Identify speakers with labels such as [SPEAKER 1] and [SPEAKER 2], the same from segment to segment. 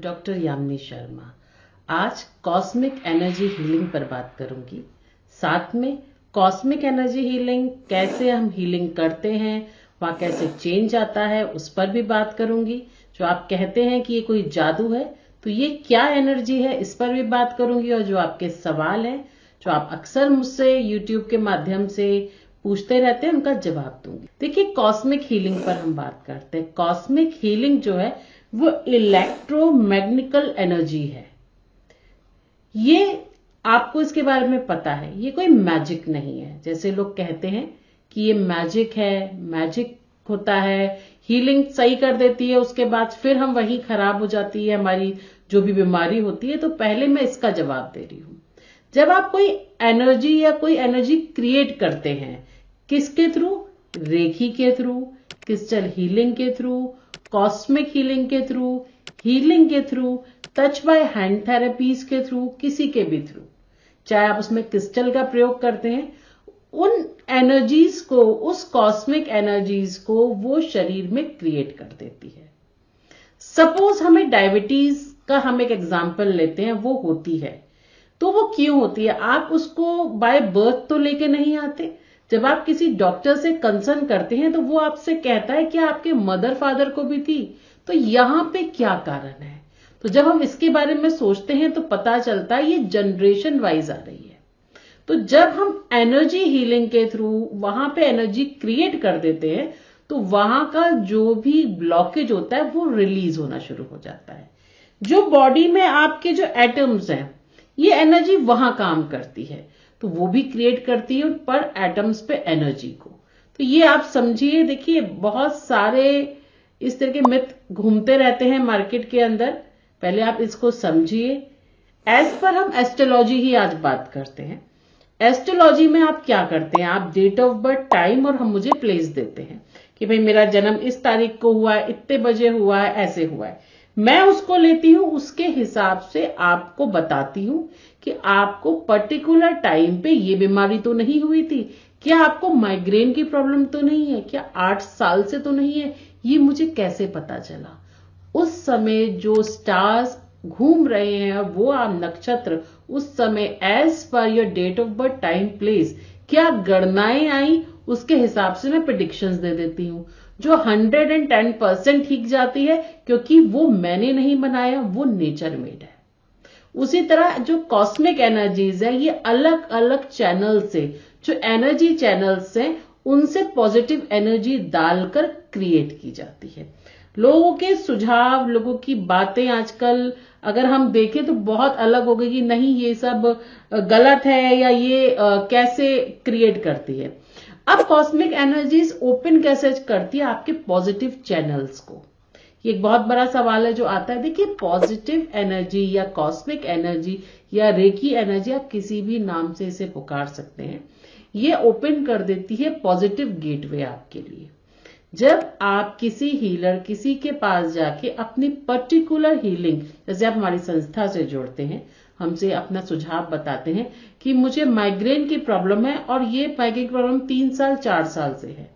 [SPEAKER 1] Doctor Yamini Sharma. आज cosmic energy healing पर बात करूंगी। साथ में कॉस्मिक एनर्जी हीलिंग, कैसे हम हीलिंग करते हैं, वहाँ कैसे चेंज आता है, उस पर भी बात करूंगी। जो आप कहते हैं कि ये कोई जादू है, तो ये क्या एनर्जी है, इस पर भी बात करूंगी। और जो आपके सवाल हैं, जो आप अक्सर मुझसे यूट्यूब के माध्यम से पूछते रहते हैं, उनका जवाब दूंगी। देखिए, कॉस्मिक हीलिंग पर हम बात करते हैं। कॉस्मिक हीलिंग जो है वो इलेक्ट्रोमैग्नेटिकल एनर्जी है। ये आपको इसके बारे में पता है, ये कोई मैजिक नहीं है। जैसे लोग कहते हैं कि ये मैजिक है, मैजिक होता है, हीलिंग सही कर देती है, उसके बाद फिर हम वही खराब हो जाती है हमारी जो भी बीमारी होती है। तो पहले मैं इसका जवाब दे रही हूं। जब आप कोई एनर्जी या कोई एनर्जी क्रिएट करते हैं, किसके थ्रू? रेखी के थ्रू, क्रिस्टल हीलिंग के थ्रू, कॉस्मिक हीलिंग के थ्रू, हीलिंग के through, touch by hand therapies के थ्रू, किसी के भी थ्रू, चाहे आप उसमें क्रिस्टल का प्रयोग करते हैं, उन एनर्जीज को, उस कॉस्मिक एनर्जीज को वो शरीर में क्रिएट कर देती है। सपोज हमें डायबिटीज का हम एक एग्जांपल लेते हैं, वो होती है। तो वो क्यों होती है? आप उसको बाय बर्थ तो लेके नहीं आते। जब आप किसी डॉक्टर से कंसर्न करते हैं तो वो आपसे कहता है कि आपके मदर फादर को भी थी, तो यहां पे क्या कारण है? तो जब हम इसके बारे में सोचते हैं तो पता चलता है ये जनरेशन वाइज आ रही है। तो जब हम एनर्जी हीलिंग के थ्रू वहां पे एनर्जी क्रिएट कर देते हैं, तो वहां का जो भी ब्लॉकेज होता है वो रिलीज होना शुरू हो जाता है। जो बॉडी में आपके जो एटम्स हैं, ये एनर्जी वहां काम करती है, तो वो भी क्रिएट करती है पर एटम्स पे एनर्जी को। तो ये आप समझिए। देखिए, बहुत सारे इस तरह के मिथ घूमते रहते हैं मार्केट के अंदर, पहले आप इसको समझिए। एज पर हम एस्ट्रोलॉजी ही आज बात करते हैं। एस्ट्रोलॉजी में आप क्या करते हैं? आप डेट ऑफ बर्थ, टाइम और हम मुझे प्लेस देते हैं कि भाई मेरा जन्म इस तारीख को हुआ है, इतने बजे हुआ है, ऐसे हुआ है। मैं उसको लेती हूं, उसके हिसाब से आपको बताती हूं कि आपको पर्टिकुलर टाइम पे ये बीमारी तो नहीं हुई थी, क्या आपको माइग्रेन की प्रॉब्लम तो नहीं है, क्या 8 साल से तो नहीं है। ये मुझे कैसे पता चला? उस समय जो स्टार्स घूम रहे हैं, वो आप नक्षत्र, उस समय एज पर your date of birth, time, place, क्या गणनाएं आई, उसके हिसाब से मैं प्रेडिक्शंस दे देती हूं, जो 110% ठीक जाती है, क्योंकि वो मैंने नहीं बनाया, वो नेचर मेड है। उसी तरह जो कॉस्मिक एनर्जीज है, ये अलग अलग चैनल से, जो एनर्जी चैनल्स हैं, उनसे पॉजिटिव एनर्जी डालकर क्रिएट की जाती है। लोगों के सुझाव, लोगों की बातें आजकल अगर हम देखें तो बहुत अलग हो गई कि नहीं ये सब गलत है, या ये कैसे क्रिएट करती है। अब कॉस्मिक एनर्जीज ओपन कैसे करती है आपके पॉजिटिव चैनल्स को? ये एक बहुत बड़ा सवाल है जो आता है। देखिए, पॉजिटिव एनर्जी या कॉस्मिक एनर्जी या रेकी एनर्जी, आप किसी भी नाम से इसे पुकार सकते हैं, ये ओपन कर देती है पॉजिटिव गेटवे आपके लिए। जब आप किसी हीलर, किसी के पास जाके अपनी पर्टिकुलर हीलिंग, जैसे आप हमारी संस्था से जुड़ते हैं, हमसे अपना सुझाव बताते हैं कि मुझे माइग्रेन की प्रॉब्लम है और ये माइग्रेन की प्रॉब्लम 3 साल 4 साल से है।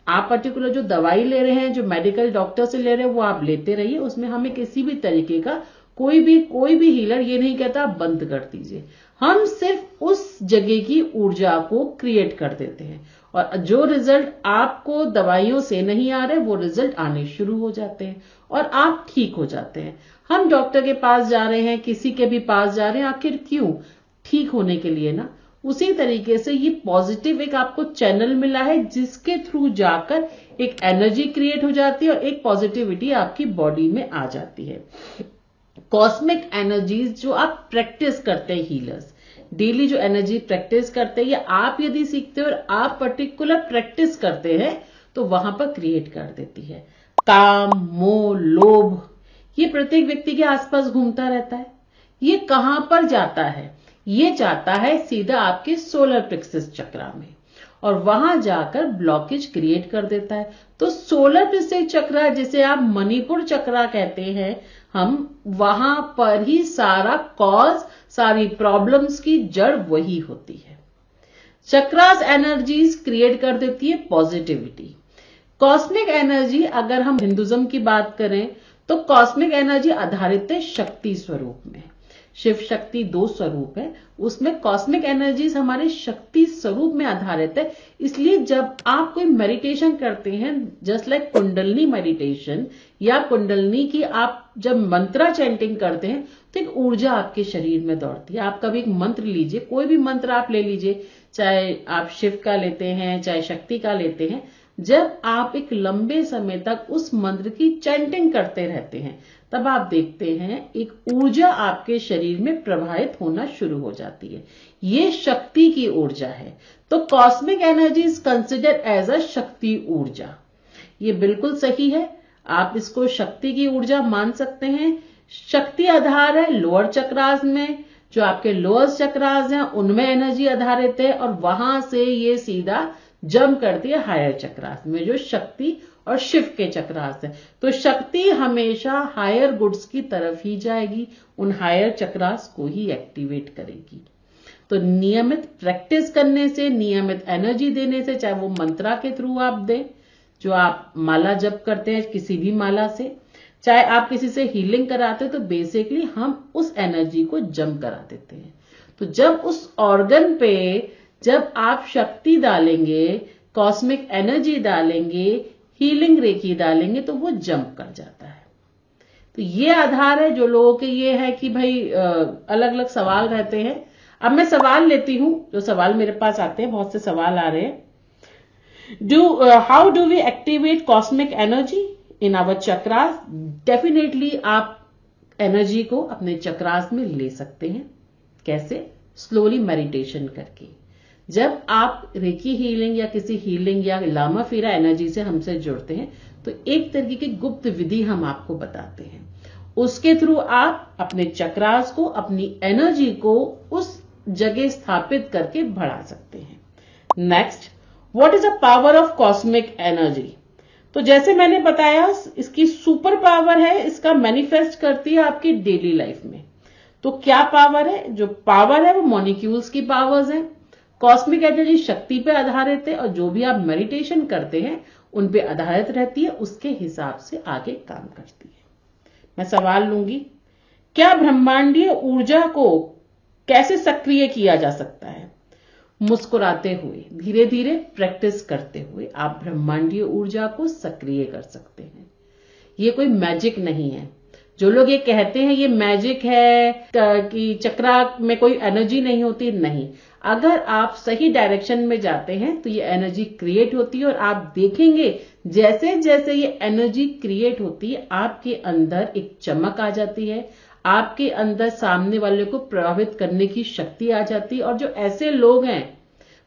[SPEAKER 1] आप पर्टिकुलर जो दवाई ले रहे हैं, जो मेडिकल डॉक्टर से ले रहे हैं, वो आप लेते रहिए। उसमें हमें किसी भी तरीके का कोई भी हीलर ये नहीं कहता आप बंद कर दीजिए। हम सिर्फ उस जगह की ऊर्जा को क्रिएट कर देते हैं, और जो रिजल्ट आपको दवाइयों से नहीं आ रहे, वो रिजल्ट आने शुरू हो जाते हैं और आप ठीक हो जाते हैं। हम डॉक्टर के पास जा रहे हैं, किसी के भी पास जा रहे हैं, आखिर क्यों? ठीक होने के लिए ना। उसी तरीके से ये पॉजिटिव एक आपको चैनल मिला है, जिसके थ्रू जाकर एक एनर्जी क्रिएट हो जाती है और एक पॉजिटिविटी आपकी बॉडी में आ जाती है। कॉस्मिक एनर्जीज जो आप प्रैक्टिस करते हैं, हीलर्स डेली जो एनर्जी प्रैक्टिस करते हैं, या आप यदि सीखते हो और आप पर्टिकुलर प्रैक्टिस करते हैं, तो वहां पर क्रिएट कर देती है। काम, मोह, लोभ, ये प्रत्येक व्यक्ति के आसपास घूमता रहता है। ये कहां पर जाता है? ये जाता है सीधा आपके सोलर प्लेक्सस चक्रा में, और वहां जाकर ब्लॉकेज क्रिएट कर देता है। तो सोलर प्लेक्सस चक्रा, जिसे आप मणिपुर चक्रा कहते हैं, हम वहां पर ही सारा कॉज, सारी प्रॉब्लम्स की जड़ वही होती है। चक्रास एनर्जीज क्रिएट कर देती है पॉजिटिविटी। कॉस्मिक एनर्जी, अगर हम हिंदुज्म की बात करें तो कॉस्मिक एनर्जी आधारित है शक्ति स्वरूप में। शिव शक्ति 2 स्वरूप है, उसमें कॉस्मिक एनर्जीज हमारे शक्ति स्वरूप में आधारित है। इसलिए जब आप कोई मेडिटेशन करते हैं, जस्ट लाइक कुंडलनी मेडिटेशन या कुंडलनी की आप जब मंत्रा चैंटिंग करते हैं तो एक ऊर्जा आपके शरीर में दौड़ती है। आप कभी एक मंत्र लीजिए, कोई भी मंत्र आप ले लीजिए, चाहे आप शिव का लेते हैं चाहे शक्ति का लेते हैं, जब आप एक लंबे समय तक उस मंत्र की चैंटिंग करते रहते हैं तब आप देखते हैं एक ऊर्जा आपके शरीर में प्रवाहित होना शुरू हो जाती है। ये शक्ति की ऊर्जा है। तो cosmic energy is considered as a shakti ऊर्जा। ये बिल्कुल सही है, आप इसको शक्ति की ऊर्जा मान सकते हैं। शक्ति आधार है लोअर चक्रास में, जो आपके लोअर चक्रास हैं उनमें एनर्जी आधारित है और वहां से ये सीधा जंप करती है हायर चक्रास में, जो शक्ति और शिव के चक्रास है। तो शक्ति हमेशा हायर गुड्स की तरफ ही जाएगी, उन हायर चक्रास को ही एक्टिवेट करेगी। तो नियमित प्रैक्टिस करने से, नियमित एनर्जी देने से, चाहे वो मंत्रा के थ्रू आप दें, जो आप माला जप करते हैं किसी भी माला से, चाहे आप किसी से हीलिंग कराते हैं, तो बेसिकली हम उस एनर्जी को जंप करा देते हैं। तो जब उस ऑर्गन पे जब आप शक्ति डालेंगे, कॉस्मिक एनर्जी डालेंगे, हीलिंग रेकी डालेंगे, तो वो जंप कर जाता है। तो ये आधार है। जो लोगों के ये है कि भाई अलग अलग सवाल रहते हैं। अब मैं सवाल लेती हूं, जो सवाल मेरे पास आते हैं, बहुत से सवाल आ रहे हैं। How do we activate cosmic energy in our chakras? Definitely आप एनर्जी को अपने चक्रास में ले सकते हैं। कैसे? स्लोली मेडिटेशन करके। जब आप रेकी हीलिंग या किसी हीलिंग या लामा फीरा एनर्जी से हमसे जुड़ते हैं तो एक तरीके की गुप्त विधि हम आपको बताते हैं। उसके थ्रू आप अपने चक्रास को, अपनी एनर्जी को उस जगह स्थापित करके बढ़ा सकते हैं। Next, what is the power of cosmic energy? तो जैसे मैंने बताया, इसकी सुपर पावर है, इसका मैनिफेस्ट करती है आपकी डेली लाइफ में। तो क्या पावर है? जो पावर है वो मॉलिक्यूल्स की पावर्स है। कॉस्मिक एनर्जी शक्ति पे आधारित है और जो भी आप मेडिटेशन करते हैं उन पे आधारित रहती है, उसके हिसाब से आगे काम करती है। मैं सवाल लूंगी, क्या ब्रह्मांडीय ऊर्जा को कैसे सक्रिय किया जा सकता है? मुस्कुराते हुए, धीरे धीरे प्रैक्टिस करते हुए आप ब्रह्मांडीय ऊर्जा को सक्रिय कर सकते हैं। ये कोई मैजिक नहीं है। जो लोग ये कहते हैं ये मैजिक है कि चक्रा में कोई एनर्जी नहीं होती, नहीं। अगर आप सही डायरेक्शन में जाते हैं तो ये एनर्जी क्रिएट होती है और आप देखेंगे जैसे जैसे ये एनर्जी क्रिएट होती है आपके अंदर एक चमक आ जाती है, आपके अंदर सामने वाले को प्रभावित करने की शक्ति आ जाती है। और जो ऐसे लोग हैं,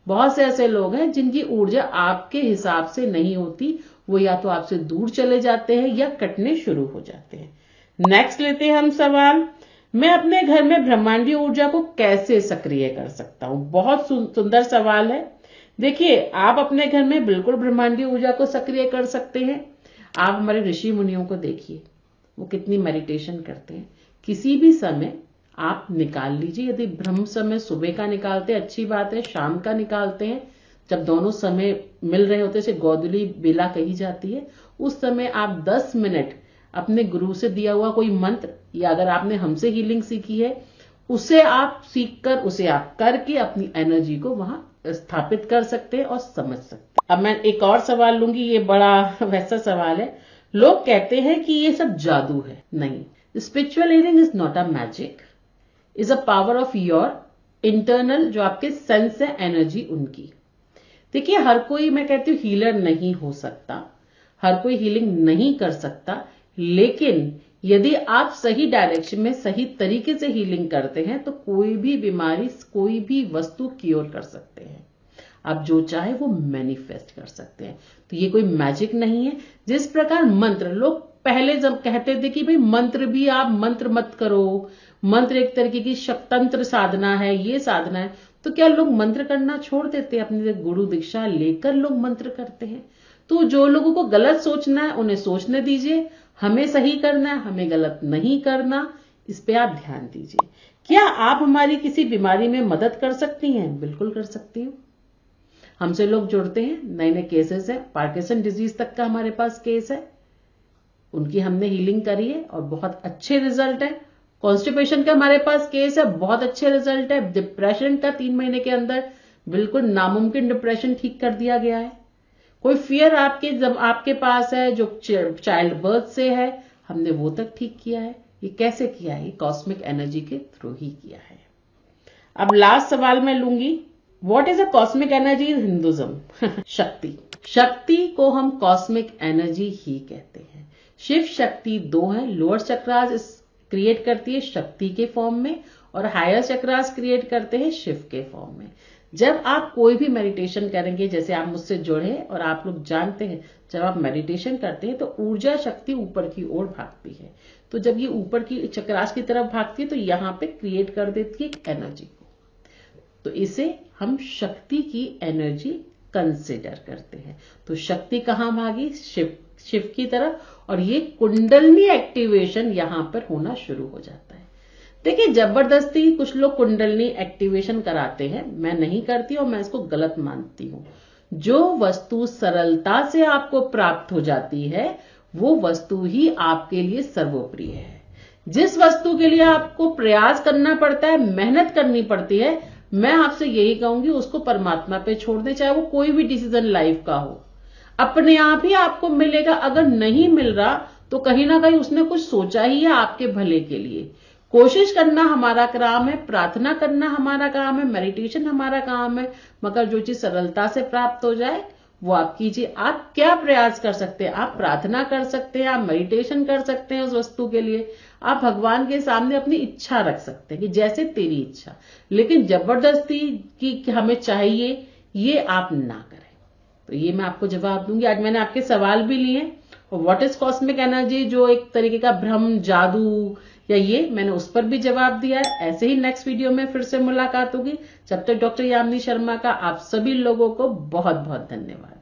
[SPEAKER 1] बहुत से ऐसे लोग हैं जिनकी ऊर्जा आपके हिसाब से नहीं होती, वो या तो आपसे दूर चले जाते हैं या कटने शुरू हो जाते हैं। नेक्स्ट लेते हैं हम सवाल, मैं अपने घर में ब्रह्मांडीय ऊर्जा को कैसे सक्रिय कर सकता हूं? बहुत सुंदर सवाल है। देखिए, आप अपने घर में बिल्कुल ब्रह्मांडीय ऊर्जा को सक्रिय कर सकते हैं। आप हमारे ऋषि मुनियों को देखिए, वो कितनी मेडिटेशन करते हैं। किसी भी समय आप निकाल लीजिए, यदि ब्रह्म समय सुबह का निकालते हैं अच्छी बात है, शाम का निकालते हैं, जब दोनों समय मिल रहे होते हैं, गोधूली बेला कही जाती है, उस समय आप 10 मिनट अपने गुरु से दिया हुआ कोई मंत्र, या अगर आपने हमसे हीलिंग सीखी है उसे आप सीखकर, उसे आप करके अपनी एनर्जी को वहां स्थापित कर सकते हैं और समझ सकते हैं। अब मैं एक और सवाल लूंगी, ये बड़ा वैसा सवाल है। लोग कहते हैं कि ये सब जादू है। नहीं, spiritual healing is not a magic, is a power of your internal, जो आपके सेंस है एनर्जी उनकी। देखिए, हर कोई, मैं कहती हूँ, हीलर नहीं हो सकता, हर कोई हीलिंग नहीं कर सकता, लेकिन यदि आप सही डायरेक्शन में सही तरीके से हीलिंग करते हैं तो कोई भी बीमारी, कोई भी वस्तु क्योर कर सकते हैं। आप जो चाहे वो मैनिफेस्ट कर सकते हैं। तो ये कोई मैजिक नहीं है। जिस प्रकार मंत्र, लोग पहले जब कहते थे कि भाई मंत्र भी आप मंत्र मत करो, मंत्र एक तरीके की शक्तंत्र साधना है, ये साधना है, तो क्या लोग मंत्र करना छोड़ देते हैं? अपनी गुरु दीक्षा लेकर लोग मंत्र करते हैं। तो जो लोगों को गलत सोचना है उन्हें सोचने दीजिए, हमें सही करना है, हमें गलत नहीं करना, इस पे आप ध्यान दीजिए। क्या आप हमारी किसी बीमारी में मदद कर सकती हैं? बिल्कुल कर सकती हूँ। हमसे लोग जुड़ते हैं, नए नए केसेस है, पार्किंसन डिजीज तक का हमारे पास केस है। उनकी हमने हीलिंग करी है और बहुत अच्छे रिजल्ट है। कॉन्स्टिपेशन का हमारे पास केस है, बहुत अच्छे रिजल्ट है। डिप्रेशन का 3 महीने के अंदर बिल्कुल नामुमकिन डिप्रेशन ठीक कर दिया गया है। कोई फियर जब आपके पास है जो चाइल्ड बर्थ से है, हमने वो तक ठीक किया है। ये कैसे किया है? ये कॉस्मिक एनर्जी के थ्रू ही किया है। अब लास्ट सवाल मैं लूंगी, what is a cosmic energy in Hinduism? शक्ति को हम कॉस्मिक एनर्जी ही कहते हैं। शिव शक्ति 2 है। लोअर चक्रास क्रिएट करती है शक्ति के फॉर्म में और हायर चक्रास क्रिएट करते हैं शिव के फॉर्म में। जब आप कोई भी मेडिटेशन करेंगे, जैसे आप मुझसे जुड़े और आप लोग जानते हैं, जब आप मेडिटेशन करते हैं तो ऊर्जा शक्ति ऊपर की ओर भागती है। तो जब ये ऊपर की चक्रास की तरफ भागती है तो यहां पे क्रिएट कर देती है एक एनर्जी को। तो इसे हम शक्ति की एनर्जी कंसिडर करते हैं। तो शक्ति कहां भागी? शिव की तरफ, और ये कुंडलनी एक्टिवेशन यहां पर होना शुरू हो जाता है। देखिए, जबरदस्ती कुछ लोग कुंडलनी एक्टिवेशन कराते हैं, मैं नहीं करती और मैं इसको गलत मानती हूं। जो वस्तु सरलता से आपको प्राप्त हो जाती है वो वस्तु ही आपके लिए सर्वोप्रिय है। जिस वस्तु के लिए आपको प्रयास करना पड़ता है, मेहनत करनी पड़ती है, मैं आपसे यही कहूंगी उसको परमात्मा पे छोड़ दें, चाहे वो कोई भी डिसीजन लाइफ का हो। अपने आप ही आपको मिलेगा। अगर नहीं मिल रहा तो कहीं ना कहीं उसने कुछ सोचा ही है आपके भले के लिए। कोशिश करना हमारा काम है, प्रार्थना करना हमारा काम है, मेडिटेशन हमारा काम है, मगर जो चीज सरलता से प्राप्त हो जाए वो आप कीजिए। आप क्या प्रयास कर सकते हैं? आप प्रार्थना कर सकते हैं, आप मेडिटेशन कर सकते हैं उस वस्तु के लिए, आप भगवान के सामने अपनी इच्छा रख सकते हैं कि जैसे तेरी इच्छा। लेकिन जबरदस्ती की हमें चाहिए, ये आप ना करें। तो ये मैं आपको जवाब दूंगी। आज मैंने आपके सवाल भी लिए और व्हाट इज कॉस्मिक एनर्जी, जो एक तरीके का भ्रम, जादू या ये, मैंने उस पर भी जवाब दिया है। ऐसे ही नेक्स्ट वीडियो में फिर से मुलाकात होगी। जब तक डॉक्टर यामिनी शर्मा का आप सभी लोगों को बहुत बहुत धन्यवाद।